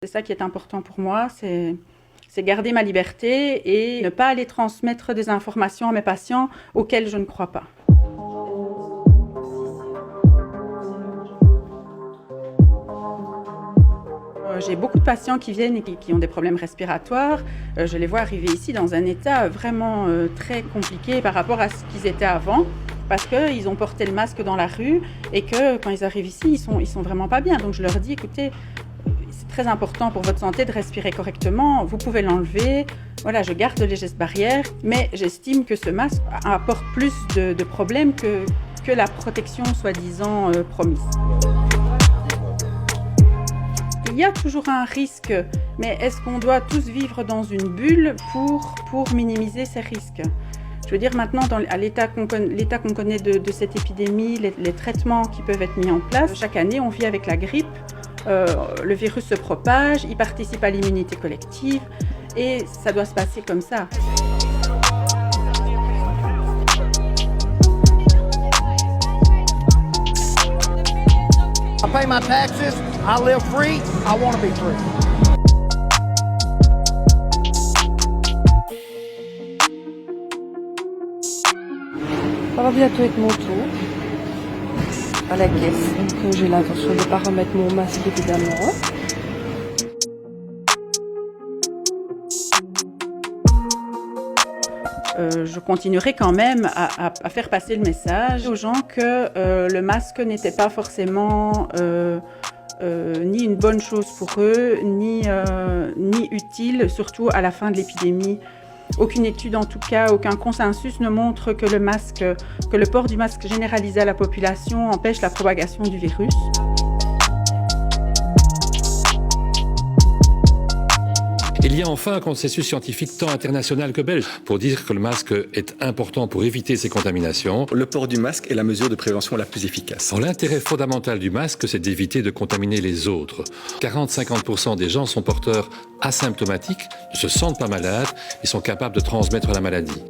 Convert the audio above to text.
C'est ça qui est important pour moi, c'est garder ma liberté et ne pas aller transmettre des informations à mes patients auxquelles je ne crois pas. J'ai beaucoup de patients qui viennent et qui ont des problèmes respiratoires. Je les vois arriver ici dans un état vraiment très compliqué par rapport à ce qu'ils étaient avant, parce qu'ils ont porté le masque dans la rue et que quand ils arrivent ici, ils sont vraiment pas bien. Donc je leur dis, écoutez, c'est très important pour votre santé de respirer correctement, vous pouvez l'enlever. Voilà, je garde les gestes barrières, mais j'estime que ce masque apporte plus de problèmes que la protection soi-disant promise. Il y a toujours un risque, mais est-ce qu'on doit tous vivre dans une bulle pour minimiser ces risques ? Je veux dire, maintenant, à l'état qu'on connaît de cette épidémie, les traitements qui peuvent être mis en place, chaque année, on vit avec la grippe, le virus se propage, il participe à l'immunité collective, et ça doit se passer comme ça. I pay my taxes, I live free, I want to be free. Ça va bientôt être mon tour à la caisse, donc j'ai l'intention de ne pas remettre mon masque évidemment. Je continuerai quand même à faire passer le message aux gens que le masque n'était pas forcément ni une bonne chose pour eux, ni utile, surtout à la fin de l'épidémie. Aucune étude, en tout cas, aucun consensus ne montre que le port du masque généralisé à la population empêche la propagation du virus. Il y a enfin un consensus scientifique tant international que belge pour dire que le masque est important pour éviter ces contaminations. Le port du masque est la mesure de prévention la plus efficace. L'intérêt fondamental du masque, c'est d'éviter de contaminer les autres. 40-50% des gens sont porteurs asymptomatiques, ne se sentent pas malades et sont capables de transmettre la maladie.